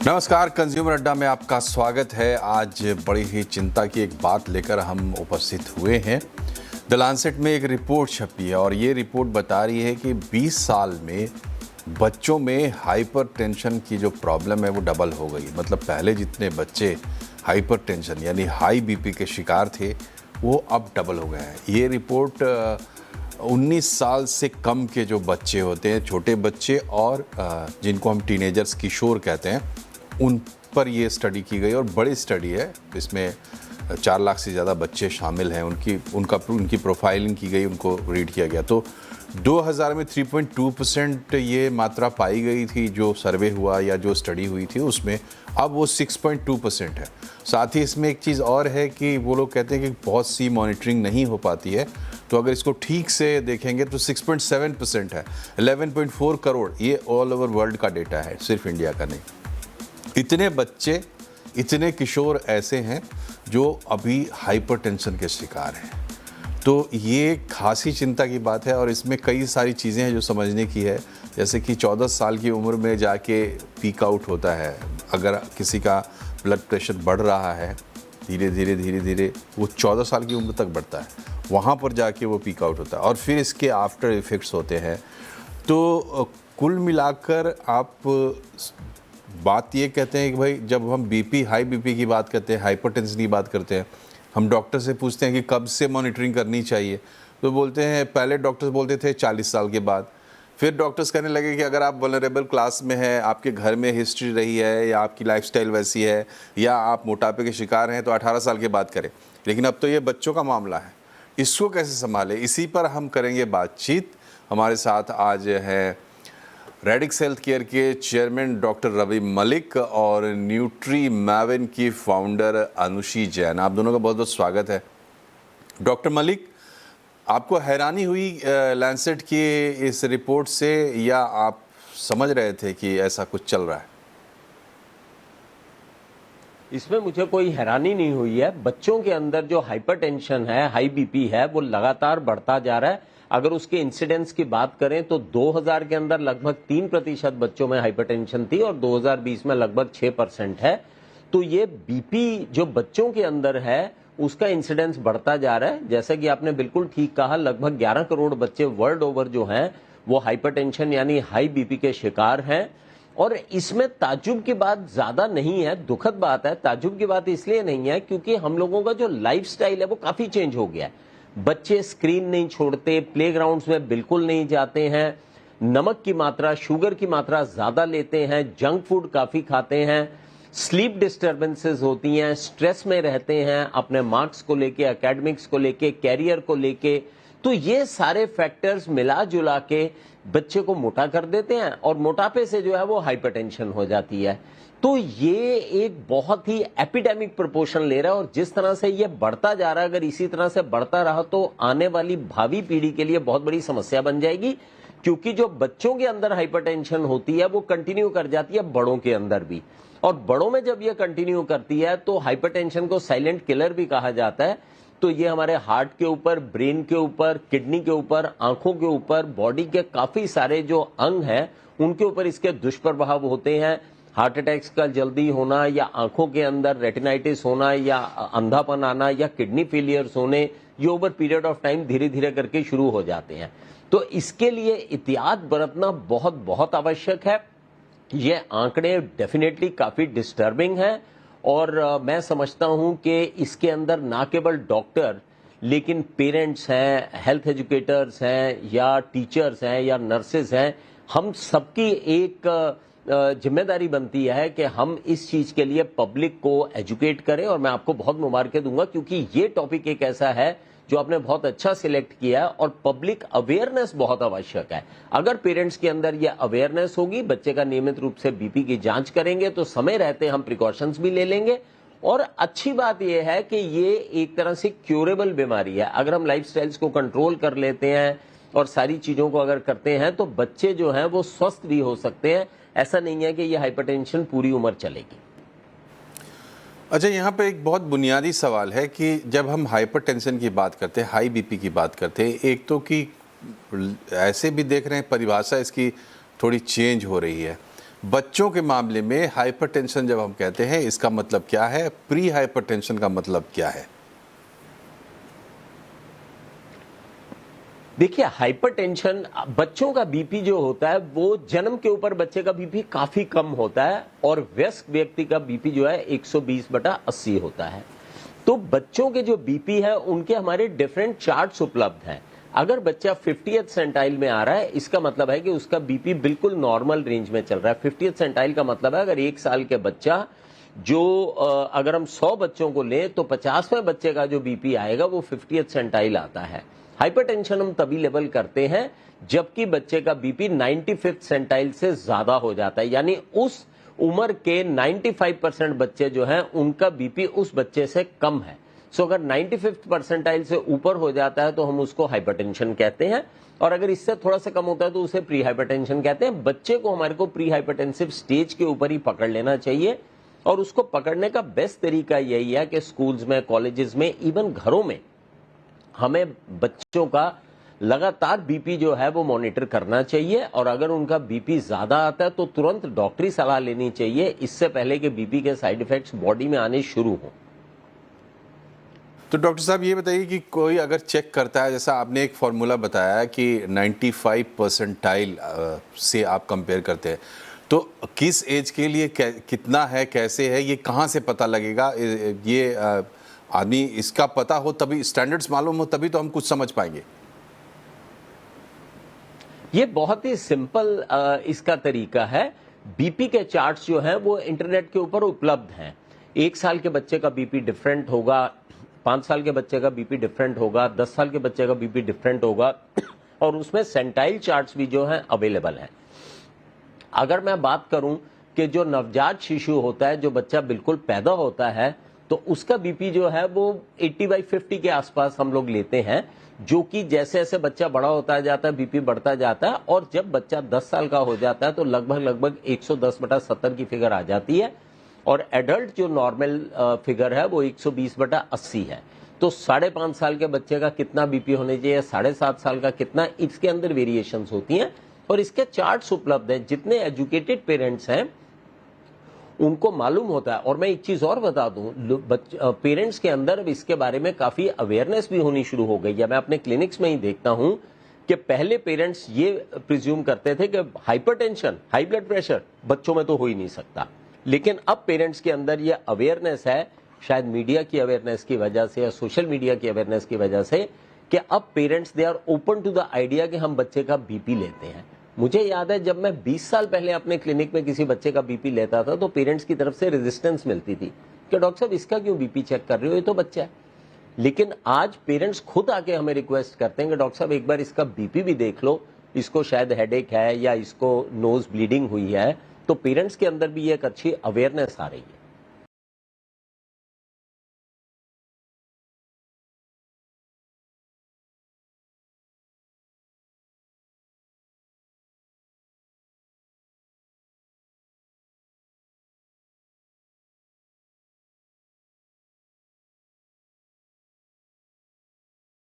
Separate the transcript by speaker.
Speaker 1: नमस्कार, कंज्यूमर अड्डा में आपका स्वागत है। आज बड़ी ही चिंता की एक बात लेकर हम उपस्थित हुए हैं। द लांसेट में एक रिपोर्ट छपी है और ये रिपोर्ट बता रही है कि 20 साल में बच्चों में हाइपरटेंशन की जो प्रॉब्लम है वो डबल हो गई। मतलब पहले जितने बच्चे हाइपरटेंशन यानी हाई बीपी के शिकार थे वो अब डबल हो गए हैं। ये रिपोर्ट 19 साल से कम के जो बच्चे होते हैं, छोटे बच्चे और जिनको हम टीनेजर्स, किशोर कहते हैं, उन पर ये स्टडी की गई और बड़ी स्टडी है। इसमें 4 लाख से ज़्यादा बच्चे शामिल हैं। उनकी प्रोफाइलिंग की गई, उनको रीड किया गया। तो 2000 में 3.2% ये मात्रा पाई गई थी जो सर्वे हुआ या जो स्टडी हुई थी उसमें, अब वो 6.2% है। साथ ही इसमें एक चीज़ और है कि वो लोग कहते हैं कि बहुत सी मॉनिटरिंग नहीं हो पाती है, तो अगर इसको ठीक से देखेंगे तो 6.7% है। 11.4 करोड़, ये ऑल ओवर वर्ल्ड का डेटा है, सिर्फ इंडिया का नहीं। इतने बच्चे, इतने किशोर ऐसे हैं जो अभी हाइपरटेंशन के शिकार हैं। तो ये खासी चिंता की बात है और इसमें कई सारी चीज़ें हैं जो समझने की है। जैसे कि 14 साल की उम्र में जाके पीक आउट होता है। अगर किसी का ब्लड प्रेशर बढ़ रहा है धीरे धीरे वो 14 साल की उम्र तक बढ़ता है, वहाँ पर जाके वो पीक आउट होता है और फिर इसके आफ्टर इफ़ेक्ट्स होते हैं। तो कुल मिलाकर आप बात ये कहते हैं कि भाई जब हम हाई बीपी की बात करते हैं, हाइपरटेंशन की बात करते हैं, हम डॉक्टर से पूछते हैं कि कब से मॉनिटरिंग करनी चाहिए, तो बोलते हैं, पहले डॉक्टर्स बोलते थे 40 साल के बाद। फिर डॉक्टर्स कहने लगे कि अगर आप वल्नरेबल क्लास में हैं, आपके घर में हिस्ट्री रही है या आपकी लाइफस्टाइल वैसी है या आप मोटापे के शिकार हैं तो 18 साल के बाद करें। लेकिन अब तो ये बच्चों का मामला है, इसको कैसे संभालें, इसी पर हम करेंगे बातचीत। हमारे साथ आज है रेडिक्स हेल्थ केयर के चेयरमैन डॉक्टर रवि मलिक और न्यूट्री मैवन की फाउंडर अनुषी जैन। आप दोनों का बहुत बहुत स्वागत है। डॉक्टर मलिक, आपको हैरानी हुई लैंसेट की इस रिपोर्ट से या आप समझ रहे थे कि ऐसा कुछ चल रहा है?
Speaker 2: इसमें मुझे कोई हैरानी नहीं हुई है। बच्चों के अंदर जो हाइपरटेंशन है, हाई बीपी है, वो लगातार बढ़ता जा रहा है। अगर उसके इंसिडेंस की बात करें तो 2000 के अंदर लगभग 3% बच्चों में हाइपरटेंशन थी और 2020 में लगभग 6% है। तो ये बीपी जो बच्चों के अंदर है उसका इंसिडेंस बढ़ता जा रहा है। जैसा कि आपने बिल्कुल ठीक कहा, लगभग 11 करोड़ बच्चे वर्ल्ड ओवर जो हैं वो हाइपरटेंशन यानी हाई बीपी के शिकार हैं। और इसमें ताज्जुब की बात ज्यादा नहीं है, दुखद बात है। ताज्जुब की बात इसलिए नहीं है क्योंकि हम लोगों का जो लाइफस्टाइल है वो काफी चेंज हो गया है। बच्चे स्क्रीन नहीं छोड़ते, प्लेग्राउंड्स में बिल्कुल नहीं जाते हैं, नमक की मात्रा, शुगर की मात्रा ज्यादा लेते हैं, जंक फूड काफी खाते हैं, स्लीप डिस्टर्बेंसेस होती हैं, स्ट्रेस में रहते हैं अपने मार्क्स को लेके, एकेडमिक्स को लेके, कैरियर को लेके। तो ये सारे फैक्टर्स मिला जुला के बच्चे को मोटा कर देते हैं और मोटापे से जो है वो हाइपरटेंशन हो जाती है। तो ये एक बहुत ही एपिडेमिक प्रोपोर्शन ले रहा है और जिस तरह से ये बढ़ता जा रहा है, अगर इसी तरह से बढ़ता रहा तो आने वाली भावी पीढ़ी के लिए बहुत बड़ी समस्या बन जाएगी। क्योंकि जो बच्चों के अंदर हाइपरटेंशन होती है वो कंटिन्यू कर जाती है बड़ों के अंदर भी, और बड़ों में जब ये कंटिन्यू करती है तो हाइपरटेंशन को साइलेंट किलर भी कहा जाता है। तो ये हमारे हार्ट के ऊपर, ब्रेन के ऊपर, किडनी के ऊपर, आंखों के ऊपर, बॉडी के काफी सारे जो अंग हैं उनके ऊपर इसके दुष्प्रभाव होते हैं। हार्ट अटैक्स का जल्दी होना या आंखों के अंदर रेटिनाइटिस होना या अंधापन आना या किडनी फेलियर्स होने, ये ओवर पीरियड ऑफ टाइम धीरे धीरे करके शुरू हो जाते हैं। तो इसके लिए एहतियात बरतना बहुत बहुत आवश्यक है। ये आंकड़े डेफिनेटली काफी डिस्टर्बिंग हैं और मैं समझता हूं कि इसके अंदर ना केवल डॉक्टर लेकिन पेरेंट्स हैं, हेल्थ एजुकेटर्स हैं या टीचर्स हैं या नर्सेज हैं, हम सबकी एक जिम्मेदारी बनती है कि हम इस चीज के लिए पब्लिक को एजुकेट करें। और मैं आपको बहुत मुबारकें दूंगा क्योंकि ये टॉपिक एक ऐसा है जो आपने बहुत अच्छा सिलेक्ट किया है और पब्लिक अवेयरनेस बहुत आवश्यक है। अगर पेरेंट्स के अंदर ये अवेयरनेस होगी, बच्चे का नियमित रूप से बीपी की जांच करेंगे तो समय रहते हम प्रिकॉशंस भी ले लेंगे। और अच्छी बात यह है कि ये एक तरह से क्यूरेबल बीमारी है। अगर हम लाइफस्टाइल्स को कंट्रोल कर लेते हैं और सारी चीजों को अगर करते हैं तो बच्चे जो हैं वो स्वस्थ भी हो सकते हैं। ऐसा नहीं है कि ये हाइपरटेंशन पूरी उम्र चलेगी।
Speaker 1: अच्छा, यहाँ पे एक बहुत बुनियादी सवाल है कि जब हम हाइपरटेंशन की बात करते हैं, हाई बीपी की बात करते हैं, एक तो कि ऐसे भी देख रहे हैं परिभाषा इसकी थोड़ी चेंज हो रही है। बच्चों के मामले में हाइपरटेंशन जब हम कहते हैं इसका मतलब क्या है, प्री हाइपरटेंशन का मतलब क्या है?
Speaker 2: देखिए, हाइपरटेंशन बच्चों का बीपी जो होता है वो जन्म के ऊपर बच्चे का बीपी काफी कम होता है और वयस्क व्यक्ति का बीपी जो है 120/80 होता है। तो बच्चों के जो बीपी है उनके हमारे डिफरेंट चार्ट्स उपलब्ध हैं। अगर बच्चा 50th सेंटाइल में आ रहा है, इसका मतलब है कि उसका बीपी बिल्कुल नॉर्मल रेंज में चल रहा है। 50th सेंटाइल का मतलब है अगर 1 साल के बच्चा जो अगर हम 100 बच्चों को लें तो 50वें बच्चे का जो बीपी आएगा वो 50th सेंटाइल आता है। हाइपरटेंशन हम तभी लेवल करते हैं जबकि बच्चे का बीपी 95th सेंटाइल से ज्यादा हो जाता है, यानी उस उम्र के 95% बच्चे जो हैं उनका बीपी उस बच्चे से कम है। सो अगर 95th परसेंटाइल से ऊपर हो जाता है तो हम उसको हाइपरटेंशन कहते हैं, और अगर इससे थोड़ा सा कम होता है तो उसे प्री हाइपरटेंशन कहते हैं। बच्चे को हमारे को प्री हाइपरटेंसिव स्टेज के ऊपर ही पकड़ लेना चाहिए, और उसको पकड़ने का बेस्ट तरीका यही है कि स्कूल्स में, कॉलेजेस में, इवन घरों में हमें बच्चों का लगातार बीपी जो है वो मॉनिटर करना चाहिए, और अगर उनका बीपी ज्यादा आता है तो तुरंत डॉक्टरी सलाह लेनी चाहिए, इससे पहले कि बीपी के साइड इफेक्ट्स बॉडी में आने शुरू हों।
Speaker 1: तो डॉक्टर साहब ये बताइए कि कोई अगर चेक करता है, जैसा आपने एक फॉर्मूला बताया कि 95 परसेंटाइल से आप कंपेयर करते हैं, तो किस एज के लिए कितना है, कैसे है, ये कहाँ से पता लगेगा? ये आदमी इसका पता हो तभी, स्टैंडर्ड्स मालूम हो तभी तो हम कुछ समझ पाएंगे।
Speaker 2: ये बहुत ही सिंपल इसका तरीका है। बीपी के चार्ट्स जो हैं वो इंटरनेट के ऊपर उपलब्ध हैं। 1 साल के बच्चे का बीपी डिफरेंट होगा, 5 साल के बच्चे का बीपी डिफरेंट होगा, 10 साल के बच्चे का बीपी डिफरेंट होगा, और उसमें सेंटाइल चार्ट्स भी जो हैं अवेलेबल हैं। अगर मैं बात करूं कि जो नवजात शिशु होता है, जो बच्चा बिल्कुल पैदा होता है, तो उसका बीपी जो है वो 80/50 के आसपास हम लोग लेते हैं, जो कि जैसे जैसे बच्चा बड़ा होता जाता है बीपी बढ़ता जाता है, और जब बच्चा 10 साल का हो जाता है तो लगभग 110/70 की फिगर आ जाती है, और एडल्ट जो नॉर्मल फिगर है वो 120/80 है। तो 5.5 साल के बच्चे का कितना बीपी होने चाहिए, 7.5 साल का कितना, इसके अंदर वेरिएशंस होती हैं, और इसके चार्ट्स उपलब्ध हैं। जितने एजुकेटेड पेरेंट्स हैं उनको मालूम होता है। और मैं एक चीज और बता दूं, पेरेंट्स के अंदर अब इसके बारे में काफी अवेयरनेस भी होनी शुरू हो गई है। मैं अपने क्लिनिक्स में ही देखता हूं कि पहले पेरेंट्स ये प्रिज्यूम करते थे कि हाइपरटेंशन, हाई ब्लड प्रेशर बच्चों में तो हो ही नहीं सकता, लेकिन अब पेरेंट्स के अंदर ये अवेयरनेस है, शायद मीडिया की अवेयरनेस की वजह से या सोशल मीडिया की अवेयरनेस की वजह से, कि अब parents they are open to the idea कि हम बच्चे का बीपी लेते हैं। मुझे याद है जब मैं 20 साल पहले अपने क्लिनिक में किसी बच्चे का बीपी लेता था तो पेरेंट्स की तरफ से रेजिस्टेंस मिलती थी कि डॉक्टर साहब इसका क्यों बीपी चेक कर रहे हो, ये तो बच्चा है। लेकिन आज पेरेंट्स खुद आके हमें रिक्वेस्ट करते हैं कि डॉक्टर साहब एक बार इसका बीपी भी देख लो, इसको शायद हेडेक है या इसको नोज ब्लीडिंग हुई है। तो पेरेंट्स के अंदर भी एक अच्छी अवेयरनेस आ रही है।